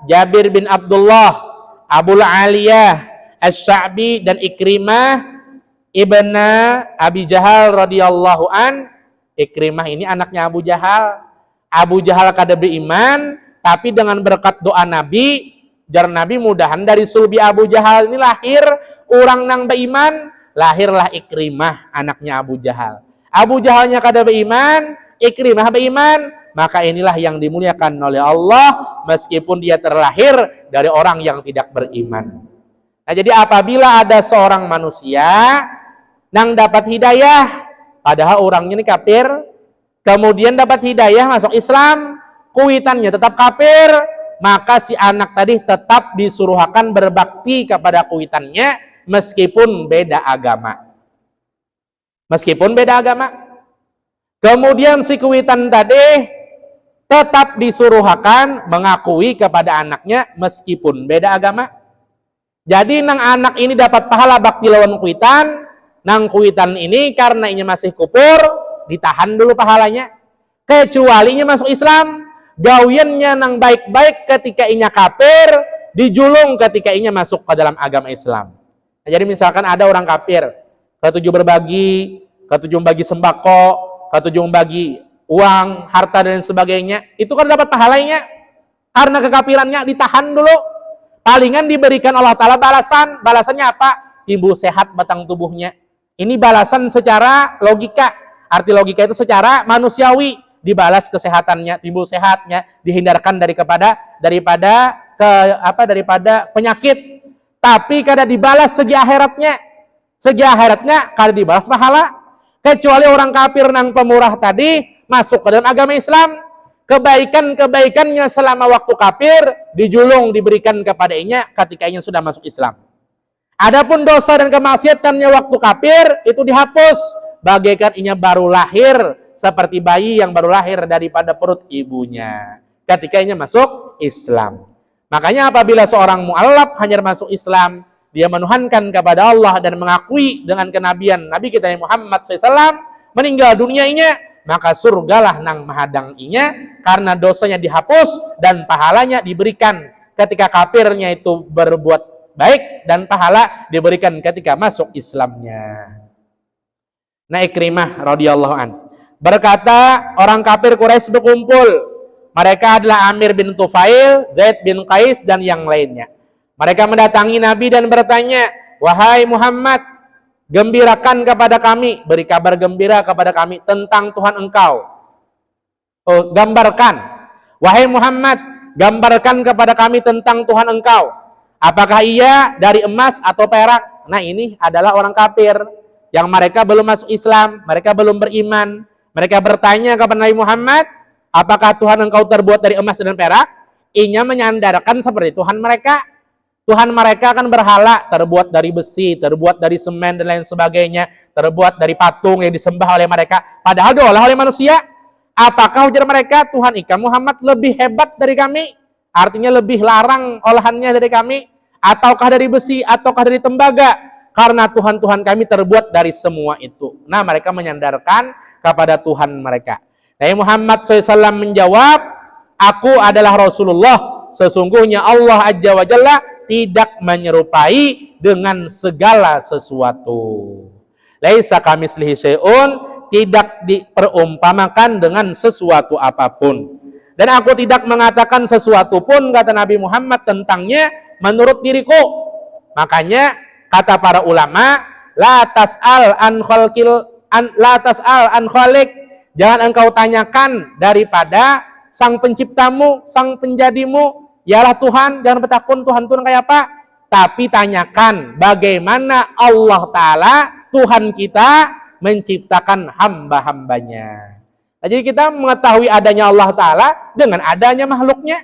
Jabir bin Abdullah, Abul Aliyah, Asy-Sya'bi dan Ikrimah ibna Abi Jahal radhiyallahu an. Ikrimah ini anaknya Abu Jahal. Abu Jahal kada beriman, tapi dengan berkat doa Nabi, jar Nabi mudahan dari sulbi Abu Jahal ini lahir orang nang beriman, lahirlah Ikrimah anaknya Abu Jahal. Abu Jahalnya kada beriman, Ikrimah beriman, maka inilah yang dimuliakan oleh Allah meskipun dia terlahir dari orang yang tidak beriman. Nah, jadi apabila ada seorang manusia yang dapat hidayah padahal orangnya ini kafir, kemudian dapat hidayah masuk Islam, kuitannya tetap kafir, maka si anak tadi tetap disuruhkan berbakti kepada kuitannya meskipun beda agama. Meskipun beda agama. Kemudian si kuitan tadi tetap disuruhkan mengakui kepada anaknya meskipun beda agama. Jadi nang anak ini dapat pahala bakti lawan kuitan, nang kuitan ini karena ini masih kufur, ditahan dulu pahalanya. Kecuali ini masuk Islam, gawiannya nang baik-baik ketika inya kafir, dijulung ketika inya masuk ke dalam agama Islam. Nah, jadi misalkan ada orang kafir, ketujuh berbagi, ketujuh bagi sembako, ketujuh bagi uang, harta dan sebagainya, itu kan dapat pahalanya. Karena kekafirannya ditahan dulu, palingan diberikan Allah Ta'ala balasan. Balasannya apa? Timbul sehat batang tubuhnya. Ini balasan secara logika. Arti logika itu secara manusiawi, dibalas kesehatannya, timbul sehatnya, dihindarkan daripada penyakit. Tapi kada dibalas segi akhiratnya. Segi akhiratnya kada dibalas pahala. Kecuali orang kafir nang pemurah tadi masuk ke dalam agama Islam, kebaikan-kebaikannya selama waktu kafir dijulung diberikan kepada inya ketika inya sudah masuk Islam. Adapun dosa dan kemaksiatannya waktu kafir itu dihapus, bagaikan inya baru lahir, seperti bayi yang baru lahir daripada perut ibunya ketika inya masuk Islam. Makanya apabila seorang mu'allaf hanya masuk Islam, dia menuhankan kepada Allah dan mengakui dengan kenabian Nabi kita Muhammad SAW, meninggal dunianya, maka surgalah nang mahadang inya karena dosanya dihapus dan pahalanya diberikan ketika kafirnya itu berbuat baik, dan pahala diberikan ketika masuk Islamnya. Nah, Ikrimah radhiyallahu an berkata, orang kafir Quraisy berkumpul. Mereka adalah Amir bin Tufail, Zaid bin Qais, dan yang lainnya. Mereka mendatangi Nabi dan bertanya, wahai Muhammad, gembirakan kepada kami, beri kabar gembira kepada kami tentang Tuhan engkau. Gambarkan, wahai Muhammad, gambarkan kepada kami tentang Tuhan engkau. Apakah ia dari emas atau perak? Nah, ini adalah orang kafir yang mereka belum masuk Islam, mereka belum beriman. Mereka bertanya kepada Nabi Muhammad, apakah Tuhan engkau terbuat dari emas dan perak? Inya menyandarkan seperti Tuhan mereka. Tuhan mereka kan berhala, terbuat dari besi, terbuat dari semen dan lain sebagainya, terbuat dari patung yang disembah oleh mereka, padahal diolah oleh manusia. Apakah ujar mereka, Tuhan ika Muhammad lebih hebat dari kami? Artinya lebih larang olahannya dari kami? Ataukah dari besi, ataukah dari tembaga? Karena Tuhan-Tuhan kami terbuat dari semua itu. Nah, mereka menyandarkan kepada Tuhan mereka. Nabi Muhammad SAW menjawab, aku adalah Rasulullah. Sesungguhnya Allah Azza wa Jalla tidak menyerupai dengan segala sesuatu. Laisa kamitslihi syai'un, tidak diperumpamakan dengan sesuatu apapun. Dan aku tidak mengatakan sesuatu pun, kata Nabi Muhammad, tentangnya menurut diriku. Makanya kata para ulama, la tas'al an khaliq, jangan engkau tanyakan daripada sang penciptamu, sang penjadimu, ialah Tuhan. Jangan bertakun Tuhan kayak apa, tapi tanyakan bagaimana Allah Ta'ala, Tuhan kita, menciptakan hamba-hambanya. Nah, jadi kita mengetahui adanya Allah Ta'ala dengan adanya makhluknya.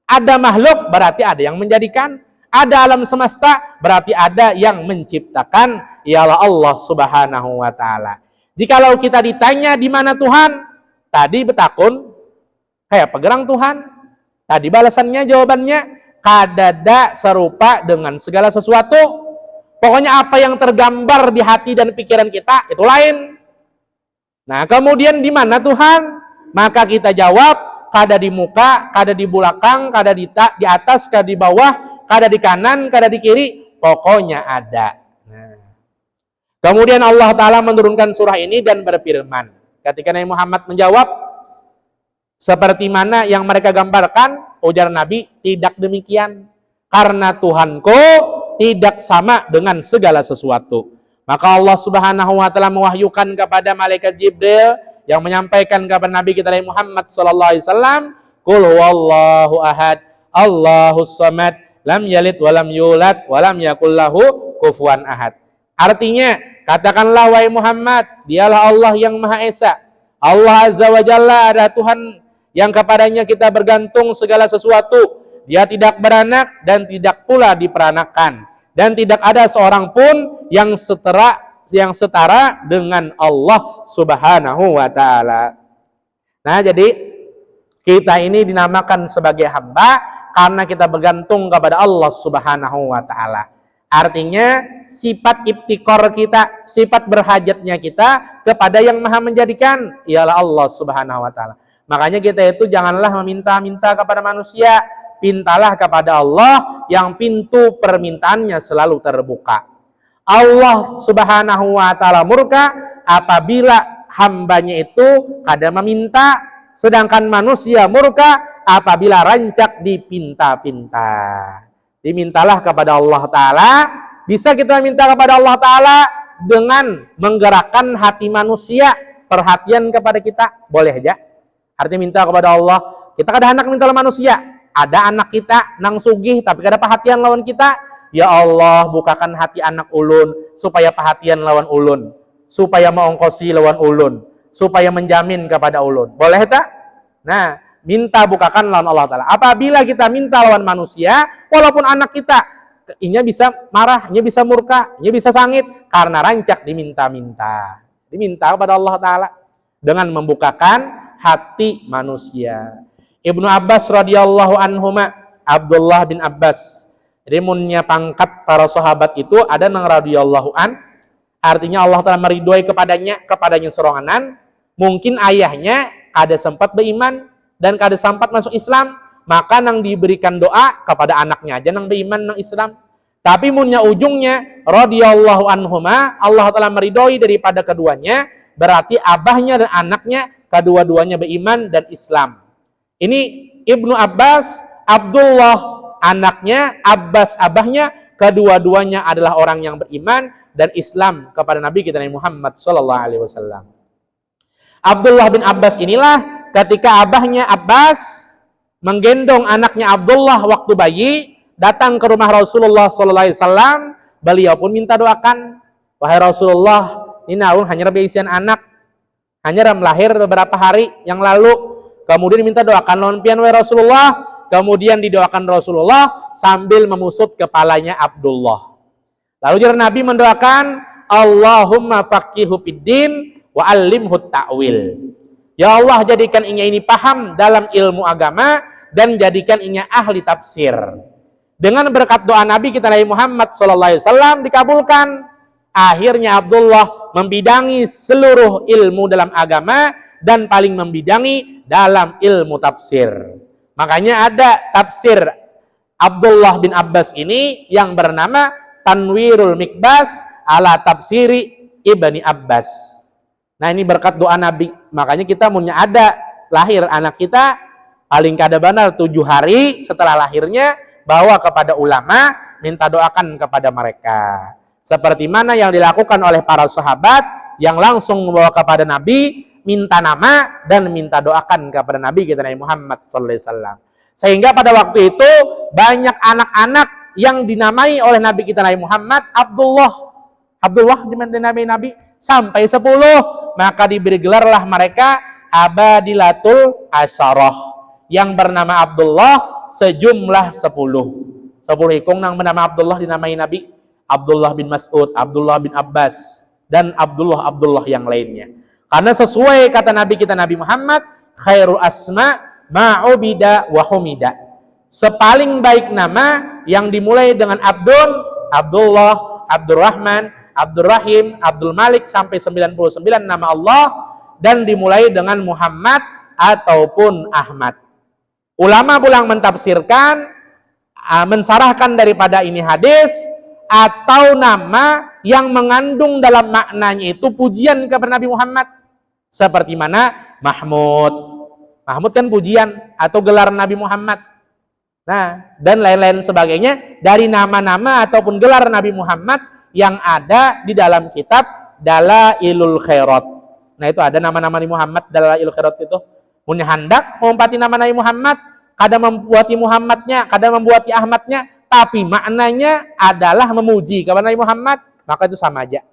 Ada makhluk berarti ada yang menjadikan. Ada alam semesta, berarti ada yang menciptakan, ialah Allah Subhanahu wa Ta'ala. Jikalau kita ditanya di mana Tuhan, tadi betakun kayak pegerang Tuhan. Tadi balasannya, jawabannya kadada serupa dengan segala sesuatu. Pokoknya apa yang tergambar di hati dan pikiran kita itu lain. Nah, kemudian di mana Tuhan? Maka kita jawab, kada di muka, kada di belakang, kada di atas, kada di bawah, kada di kanan, kada di kiri, pokoknya ada. Nah. Kemudian Allah Ta'ala menurunkan surah ini dan berfirman. Ketika Nabi Muhammad menjawab, seperti mana yang mereka gambarkan, ujar Nabi, tidak demikian. Karena Tuhanku tidak sama dengan segala sesuatu. Maka Allah Subhanahu wa Ta'ala mewahyukan kepada malaikat Jibril yang menyampaikan kepada Nabi kita Nabi Muhammad sallallahu alaihi wasallam, qul huwallahu ahad, Allahus samad, lam yalid walam yulad walam yakul lahu kufuwan ahad. Artinya, katakanlah wahai Muhammad, dialah Allah yang Maha Esa. Allah Azza wa Jalla adalah Tuhan yang kepadanya kita bergantung segala sesuatu. Dia tidak beranak dan tidak pula diperanakan, dan tidak ada seorang pun yang setara dengan Allah Subhanahu wa taala. Nah, jadi kita ini dinamakan sebagai hamba karena kita bergantung kepada Allah Subhanahu wa taala. Artinya sifat iftikor kita, sifat berhajatnya kita kepada yang Maha menjadikan ialah Allah Subhanahu wa taala. Makanya kita itu janganlah meminta-minta kepada manusia, pintalah kepada Allah yang pintu permintaannya selalu terbuka. Allah Subhanahu wa taala murka apabila hambanya itu kadang meminta, sedangkan manusia murka apabila rancak dipinta-pinta. Dimintalah kepada Allah Ta'ala. Bisa kita minta kepada Allah Ta'ala dengan menggerakkan hati manusia, perhatian kepada kita, boleh aja. Artinya minta kepada Allah. Kita kada anak minta manusia, ada anak kita nang sugih tapi kada perhatian lawan kita. Ya Allah, bukakan hati anak ulun supaya perhatian lawan ulun, supaya mengongkosi lawan ulun, supaya menjamin kepada ulun. Boleh tak? Nah, minta bukakan lawan Allah Ta'ala. Apabila kita minta lawan manusia, walaupun anak kita, inya bisa marah, inya bisa murka, inya bisa sangit, karena rancak diminta-minta. Diminta kepada Allah Ta'ala dengan membukakan hati manusia. Ibnu Abbas radhiyallahu anhuma, Abdullah bin Abbas, rimunnya pangkat para sahabat itu ada nang radhiyallahu an, artinya Allah Ta'ala meridhoi kepadanya seronganan. Mungkin ayahnya ada sempat beriman dan kada sempat masuk Islam, maka nang diberikan doa kepada anaknya aja nang beriman nang Islam. Tapi munnya ujungnya radhiyallahu anhuma, Allah Ta'ala meridhoi daripada keduanya, berarti abahnya dan anaknya kedua-duanya beriman dan Islam. Ini Ibnu Abbas, Abdullah anaknya, Abbas abahnya, kedua-duanya adalah orang yang beriman dan Islam kepada Nabi kita Nabi Muhammad sallallahu alaihi wasallam. Abdullah bin Abbas inilah ketika abahnya Abbas menggendong anaknya Abdullah waktu bayi datang ke rumah Rasulullah sallallahu alaihi wasallam, beliau pun minta doakan, wahai Rasulullah, ini naun hanya berisian anak, hanya melahir beberapa hari yang lalu, kemudian minta doakan lawan pian wahai Rasulullah. Kemudian didoakan Rasulullah sambil memusut kepalanya Abdullah. Lalu jare Nabi mendoakan, Allahumma faqihu fiddin wa 'allimhu ta'wil. Ya Allah, jadikan inya ini paham dalam ilmu agama dan jadikan inya ahli tafsir. Dengan berkat doa Nabi kita Nabi Muhammad sallallahu alaihi wasallam dikabulkan. Akhirnya Abdullah membidangi seluruh ilmu dalam agama dan paling membidangi dalam ilmu tafsir. Makanya ada tafsir Abdullah bin Abbas ini yang bernama Tanwirul Mikbas ala tafsiri Ibni Abbas. Nah, ini berkat doa Nabi. Makanya kita punya ada lahir anak kita paling kada benar 7 hari setelah lahirnya bawa kepada ulama, minta doakan kepada mereka. Seperti mana yang dilakukan oleh para sahabat yang langsung membawa kepada Nabi, minta nama dan minta doakan kepada Nabi kita Nabi Muhammad sallallahu alaihi wasallam. Sehingga pada waktu itu banyak anak-anak yang dinamai oleh Nabi kita Nabi Muhammad Abdullah di mana Nabi sampai 10, maka diberi gelarlah mereka Abadilatul Asyarah yang bernama Abdullah sejumlah 10 ikung yang bernama Abdullah dinamai Nabi, Abdullah bin Mas'ud, Abdullah bin Abbas dan Abdullah yang lainnya. Karena sesuai kata Nabi kita Nabi Muhammad, khairu asma ma'ubida wa humida. Sepaling baik nama yang dimulai dengan Abdullah, Abdurrahman, Abdurrahim, Abdul Malik sampai 99 nama Allah dan dimulai dengan Muhammad ataupun Ahmad. Ulama pulang mentafsirkan, mensarahkan daripada ini hadis atau nama yang mengandung dalam maknanya itu pujian kepada Nabi Muhammad. Seperti mana Mahmud kan pujian atau gelar Nabi Muhammad. Nah, dan lain-lain sebagainya dari nama-nama ataupun gelar Nabi Muhammad yang ada di dalam kitab Dalailul Khairat. Nah, itu ada nama-nama Nabi Muhammad Dalailul Khairat itu. Punya hendak mengumpati nama Nabi Muhammad, kada membuati Muhammadnya, kada membuati Ahmadnya, tapi maknanya adalah memuji kepada Nabi Muhammad, maka itu sama aja.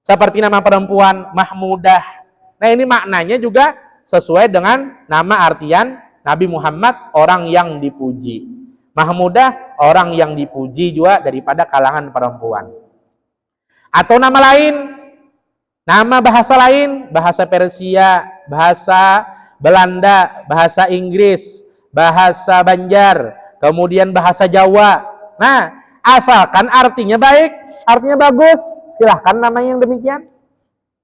Seperti nama perempuan Mahmudah. Nah, ini maknanya juga sesuai dengan nama artian Nabi Muhammad, orang yang dipuji. Mahmudah, orang yang dipuji juga daripada kalangan perempuan. Atau nama lain, nama bahasa lain, bahasa Persia, bahasa Belanda, bahasa Inggris, bahasa Banjar, kemudian bahasa Jawa. Nah, asalkan artinya baik, artinya bagus, silahkan namanya yang demikian.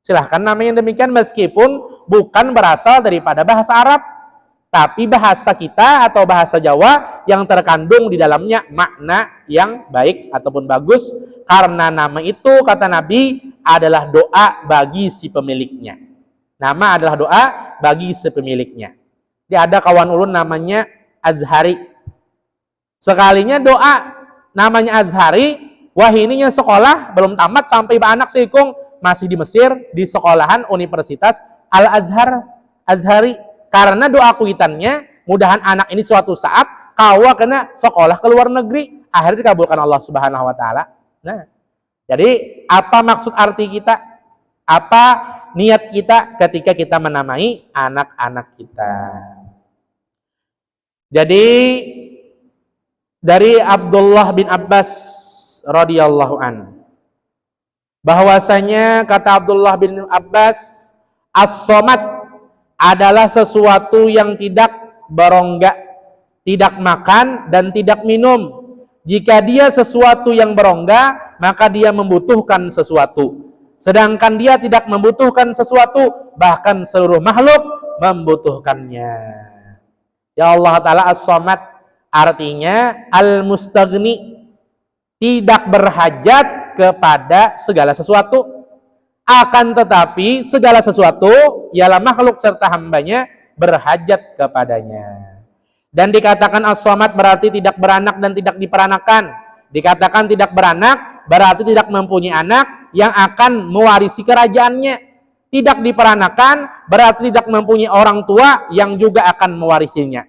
Silahkan namanya yang demikian meskipun bukan berasal daripada bahasa Arab, tapi bahasa kita atau bahasa Jawa yang terkandung di dalamnya makna yang baik ataupun bagus, karena nama itu kata Nabi adalah doa bagi si pemiliknya. Nama adalah doa bagi si pemiliknya. Dia ada kawan ulun namanya Azhari. Sekalinya doa namanya Azhari, wah ininya sekolah belum tamat sampai anak seikung masih di Mesir di sekolahan Universitas Al-Azhar Azhari. Karena doa kuitannya, mudahan anak ini suatu saat kawa kena sekolah ke luar negeri, akhirnya dikabulkan Allah Subhanahu wa taala. Nah, jadi apa maksud arti kita? Apa niat kita ketika kita menamai anak-anak kita? Jadi dari Abdullah bin Abbas radhiyallahu an, bahwasanya kata Abdullah bin Abbas, as-somad adalah sesuatu yang tidak berongga, tidak makan dan tidak minum. Jika dia sesuatu yang berongga, maka dia membutuhkan sesuatu. Sedangkan dia tidak membutuhkan sesuatu, bahkan seluruh makhluk membutuhkannya. Ya Allah Ta'ala as-somad artinya al-mustaghni, tidak berhajat kepada segala sesuatu. Akan tetapi segala sesuatu ialah makhluk serta hambanya berhajat kepadanya. Dan dikatakan as-somad berarti tidak beranak dan tidak diperanakan. Dikatakan tidak beranak berarti tidak mempunyai anak yang akan mewarisi kerajaannya. Tidak diperanakan berarti tidak mempunyai orang tua yang juga akan mewarisinya.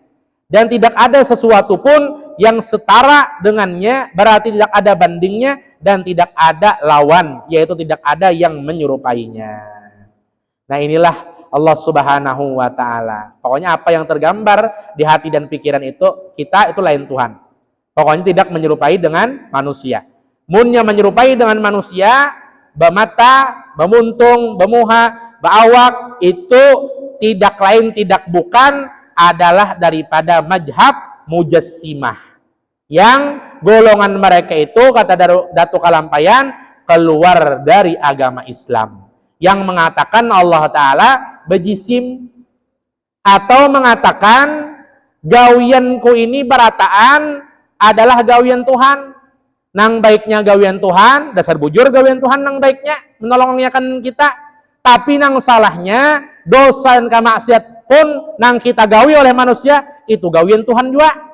Dan tidak ada sesuatu pun yang setara dengannya, berarti tidak ada bandingnya dan tidak ada lawan, yaitu tidak ada yang menyerupainya. Nah, inilah Allah Subhanahu wa taala. Pokoknya apa yang tergambar di hati dan pikiran itu, kita itu lain Tuhan. Pokoknya tidak menyerupai dengan manusia. Munnya menyerupai dengan manusia, bamata, bamuntung, bamuha, baawak, itu tidak lain tidak bukan adalah daripada mazhab Mujassimah, yang golongan mereka itu kata Datuk Kalampayan keluar dari agama Islam, yang mengatakan Allah Ta'ala bejisim, atau mengatakan gawianku ini berataan adalah gawian Tuhan. Nang baiknya gawian Tuhan, dasar bujur gawian Tuhan nang baiknya menolongnya kan kita, tapi nang salahnya dosa dan kemaksiat pun nang kita gawi oleh manusia itu gawian Tuhan juga.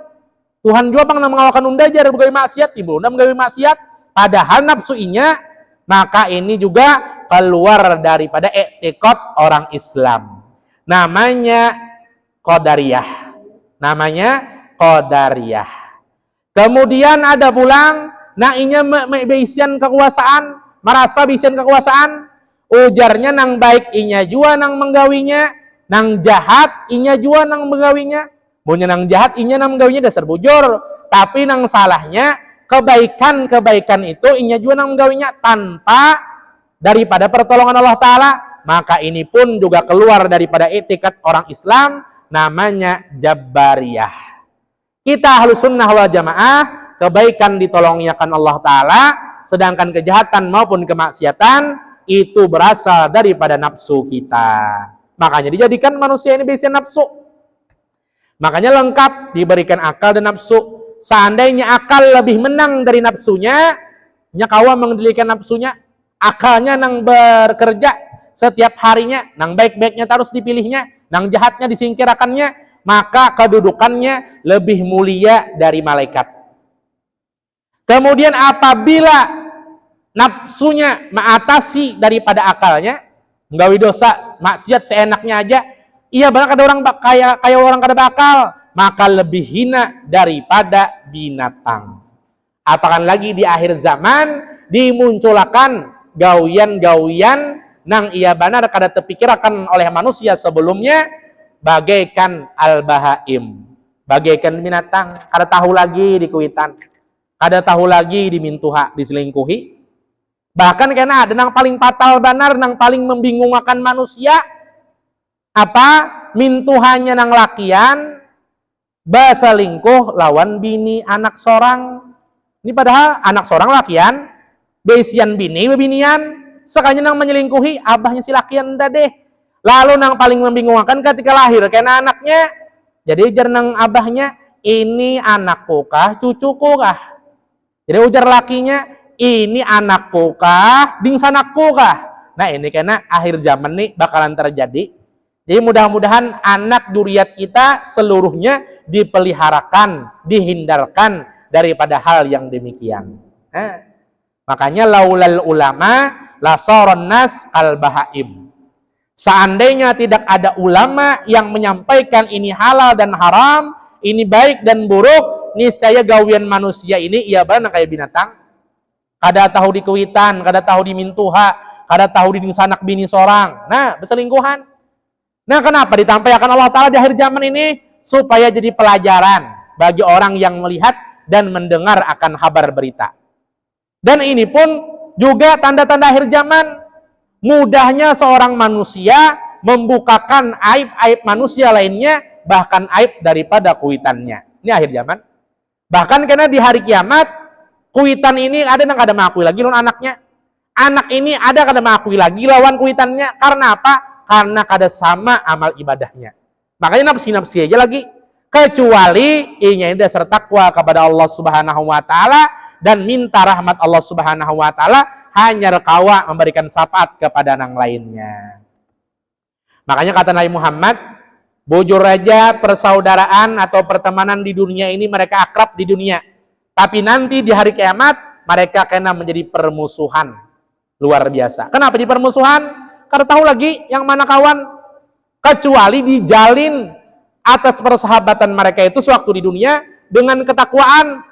Tuhan juga pang mengawakan unda jar begawi maksiat, ibu unda begawi maksiat, padahal nafsuinya, maka ini juga keluar daripada etikot orang Islam. Namanya qadariyah. Namanya qadariyah. Kemudian ada pulang nainya beisian kekuasaan, merasa beisian kekuasaan, ujarnya nang baik inya juga nang menggawinya, nang jahat inya juga nang menggawinya. Punya nang jahat inya nang menggawinya dasar bujur, tapi nang salahnya kebaikan-kebaikan itu inya juga nang menggawinya tanpa daripada pertolongan Allah Ta'ala, maka ini pun juga keluar daripada etikat orang Islam, namanya Jabbariyah. Kita Ahlus Sunnah wal Jamaah, kebaikan ditolongnya kan Allah Ta'ala, sedangkan kejahatan maupun kemaksiatan itu berasal daripada nafsu kita. Makanya dijadikan manusia ini biasa nafsu. Makanya lengkap diberikan akal dan nafsu. Seandainya akal lebih menang dari nafsunya, nyakawa mengendalikan nafsunya, akalnya nang bekerja setiap harinya, nang baik-baiknya terus dipilihnya, nang jahatnya disingkirakannya, maka kedudukannya lebih mulia dari malaikat. Kemudian apabila nafsunya mengatasi daripada akalnya, nggawi dosa, maksiat seenaknya aja, iya benar ada orang kayak orang kada bakal, maka lebih hina daripada binatang. Apakah lagi di akhir zaman dimunculkan gawian-gawian nang iya benar kada terpikirkan oleh manusia sebelumnya, bagaikan al-bahaim, bagaikan binatang. Kada tahu lagi di kuitan, kada tahu lagi di mintuha, diselingkuhi. Bahkan karena ada yang paling fatal benar, yang paling membingungkan manusia, apa? Mintuhannya nang lakian baselingkuh lawan bini anak sorang. Ini padahal anak sorang lakian, besian bini bebinian, sekanya nang menyelingkuhi abahnya si lakian deh. Lalu nang paling membingungkan ketika lahir karena anaknya, jadi ujar nang abahnya, ini anakku kah, cucuku kah? Jadi ujar lakinya, ini anakku kah, dingsanakku kah? Nah ini karena akhir zaman nih bakalan terjadi. Jadi mudah-mudahan anak duriat kita seluruhnya dipeliharakan, dihindarkan daripada hal yang demikian. Nah, makanya laulal ulama lasaron nas kal bahaim. Seandainya tidak ada ulama yang menyampaikan ini halal dan haram, ini baik dan buruk, niscaya gawian manusia ini ia benar kayak binatang. Kada tahu di kewitan, kada tahu di mintuha, kada tahu di sanak bini sorang. Nah, berselingkuhan. Nah, kenapa ditampilkan Allah Ta'ala di akhir zaman ini? Supaya jadi pelajaran bagi orang yang melihat dan mendengar akan kabar berita. Dan ini pun juga tanda-tanda akhir zaman. Mudahnya seorang manusia membukakan aib-aib manusia lainnya, bahkan aib daripada kuitannya. Ini akhir zaman. Bahkan karena di hari kiamat, kuitan ini ada yang kada mengakui lagi lawan anaknya. Anak ini ada kada mengakui lagi lawan kuitannya. Karena apa? Karena kada sama amal ibadahnya. Makanya nafsi-nafsi aja lagi. Kecuali inya ini dasar takwa kepada Allah Subhanahu wa Ta'ala dan minta rahmat Allah Subhanahu wa Ta'ala, hanya rekawa memberikan syafaat kepada yang lainnya. Makanya kata Nabi Muhammad, bujur aja persaudaraan atau pertemanan di dunia ini mereka akrab di dunia, tapi nanti di hari kiamat mereka kena menjadi permusuhan luar biasa. Kenapa jadi permusuhan? Karena tahu lagi yang mana kawan, kecuali dijalin atas persahabatan mereka itu sewaktu di dunia dengan ketakwaan,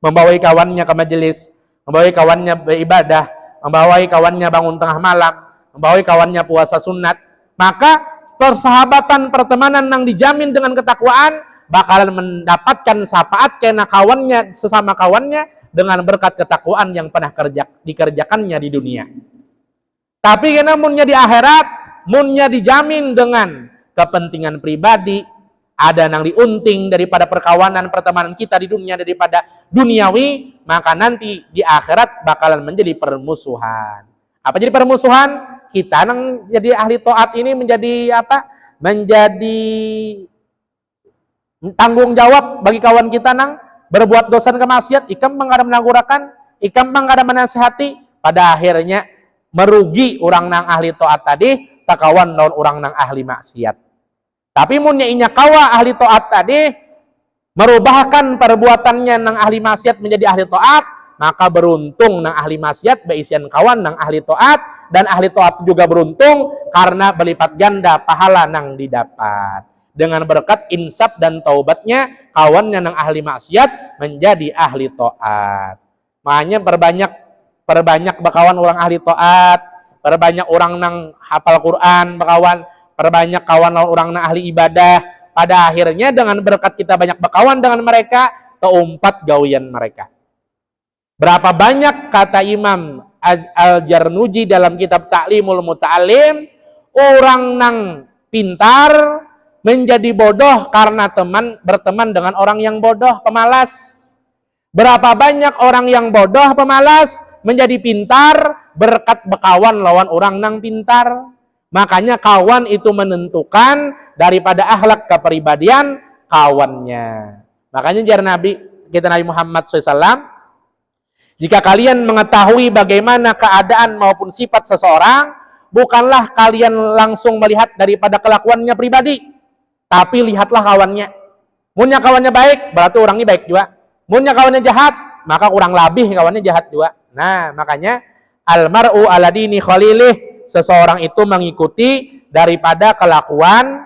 membawai kawannya ke majelis, membawai kawannya beribadah, membawai kawannya bangun tengah malam, membawai kawannya puasa sunat. Maka persahabatan pertemanan yang dijamin dengan ketakwaan bakalan mendapatkan syafaat karena kawannya sesama kawannya dengan berkat ketakwaan yang pernah dikerjakannya di dunia. Tapi karena munnya di akhirat, munnya dijamin dengan kepentingan pribadi, ada yang diunting daripada perkawanan pertemanan kita di dunia daripada duniawi, maka nanti di akhirat bakalan menjadi permusuhan. Apa jadi permusuhan? Kita yang jadi ahli taat ini menjadi apa? Menjadi tanggung jawab bagi kawan kita nang berbuat dosa dan kemaksiat, ikam mengada menagurakan, ikam mengada menasihati, pada akhirnya merugi orang nang ahli taat tadi, takawan lawan orang nang ahli maksiat. Tapi munnya inya kawa ahli taat tadi merubahkan perbuatannya nang ahli maksiat menjadi ahli taat, maka beruntung nang ahli maksiat beisian kawan nang ahli taat, dan ahli taat juga beruntung karena berlipat ganda pahala nang didapat. Dengan berkat insaf dan taubatnya kawannya nang ahli maksiat menjadi ahli taat. Makanya perbanyak bakawan orang ahli taat, perbanyak orang nang hafal Quran bakawan, perbanyak kawan orang nang ahli ibadah. Pada akhirnya dengan berkat kita banyak berkawan dengan mereka, keumpat gawian mereka. Berapa banyak kata Imam Al-Jarnuji dalam kitab Ta'limul Muta'alim, orang nang pintar menjadi bodoh karena berteman dengan orang yang bodoh, pemalas. Berapa banyak orang yang bodoh, pemalas menjadi pintar berkat berkawan lawan orang nang pintar. Makanya kawan itu menentukan daripada akhlak kepribadian kawannya. Makanya jar Nabi kita Nabi Muhammad SAW, jika kalian mengetahui bagaimana keadaan maupun sifat seseorang, bukanlah kalian langsung melihat daripada kelakuannya pribadi, tapi lihatlah kawannya. Munnya kawannya baik, berarti orangnya baik juga. Munnya kawannya jahat, maka kurang lebih kawannya jahat juga. Nah, makanya almar'u ala dini khalilih, seseorang itu mengikuti daripada kelakuan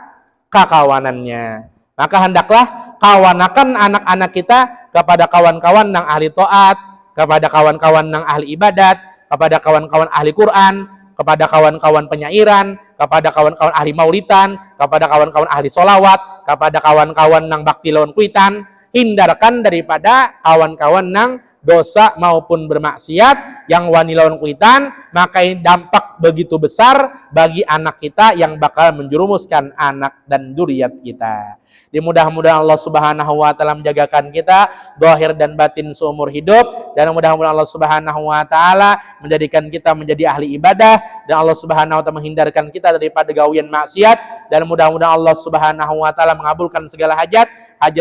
kekawanannya. Maka hendaklah kawanakan anak-anak kita kepada kawan-kawan yang ahli taat, kepada kawan-kawan yang ahli ibadat, kepada kawan-kawan ahli Quran, kepada kawan-kawan penyairan, kepada kawan-kawan ahli maulidan, kepada kawan-kawan ahli solawat, kepada kawan-kawan nang bakti lawan kuitan. Hindarkan daripada kawan-kawan nang dosa maupun bermaksiat yang wani lawan kuitan, maka dampak begitu besar bagi anak kita yang bakal menjerumuskan anak dan zuriat kita. Mudah-mudahan Allah Subhanahu wa taala menjagakan kita zahir dan batin seumur hidup, dan mudah-mudahan Allah Subhanahu wa taala menjadikan kita menjadi ahli ibadah, dan Allah Subhanahu wa taala menghindarkan kita daripada gawian maksiat, dan mudah-mudahan Allah Subhanahu wa taala mengabulkan segala hajat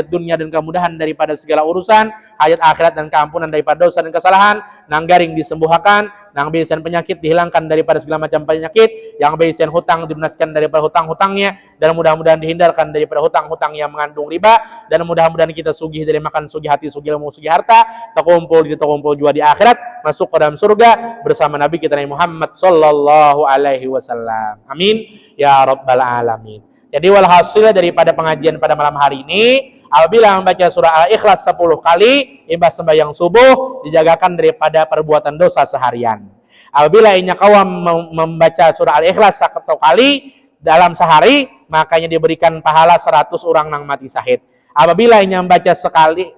dunia dan kemudahan daripada segala urusan, hajat akhirat dan keampunan daripada dosa dan kesalahan, nang garing disembuhkan, nang bisian penyakit dihilangkan daripada segala macam penyakit, yang bisian hutang dilunaskan daripada hutang-hutangnya, dan mudah-mudahan dihindarkan daripada hutang-hutang yang mengandung riba, dan mudah-mudahan kita sugih dari makan, sugih hati, sugih ilmu, sugih harta, terkumpul juga di akhirat, masuk ke dalam surga bersama Nabi kita Nabi Muhammad sallallahu alaihi wasallam. Amin ya rabbal alamin. Jadi walhasil daripada pengajian pada malam hari ini, apabila membaca surah Al-Ikhlas 10 kali imbas sembahyang subuh, dijagakan daripada perbuatan dosa seharian. Apabila inya kawan membaca surah Al-Ikhlas 1 kali dalam sehari, makanya diberikan pahala 100 orang nang mati syahid. Apabila inya membaca sekali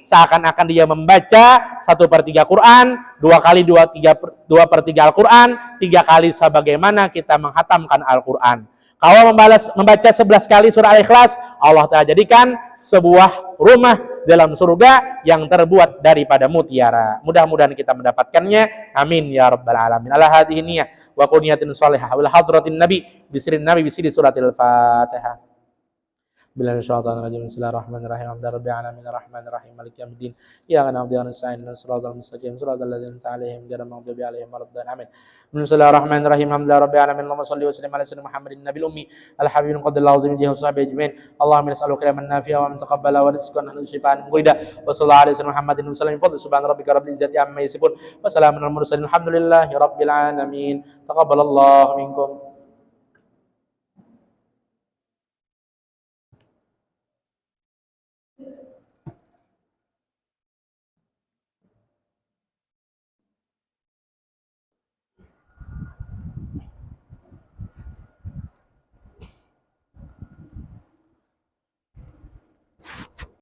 seakan-akan dia membaca 1/3 Quran, 2 kali 2/3 Al-Quran, 3 kali sebagaimana kita menghatamkan Al-Quran. Kalau membaca 11 kali surah Al-Ikhlas, Allah Ta'ala jadikan sebuah rumah dalam surga yang terbuat daripada mutiara. Mudah-mudahan kita mendapatkannya. Amin ya rabbal alamin. Ala hadhihi niyyah wa quniyatin shalihah wal hadratin nabi bisirin nabi bisiri suratil Fatihah. Bismillahirrahmanirrahim. Bismillahirrahmanirrahim. Alhamdulillahi rabbil alamin arrahmanirrahim maliki yaumiddin. Iyyaka na'budu wa nasta'in ihdinas siratal mustaqim siratal ladzina an'amta 'alaihim ghairil maghdubi 'alaihim waladdallin. Amin. Bismillahirrahmanirrahim. Alhamdulillahi rabbil alamin. Allahumma shalli wa sallim ala sayyidina Muhammadin nabiyil ummi al-habibin qadallahu azim jihi wa sahbihi ajmain. Allahumma nas'aluka ilman nafi'an wa taqabbala wa rizqan halalun shifaan murida. Wa sallallahu alaihi wasallam Muhammadin wa sallam fadl subhana rabbika rabbil izzati amma yasifun wa salamun alal mursalin. Alhamdulillahi rabbil alamin. Taqabbalallahu minkum.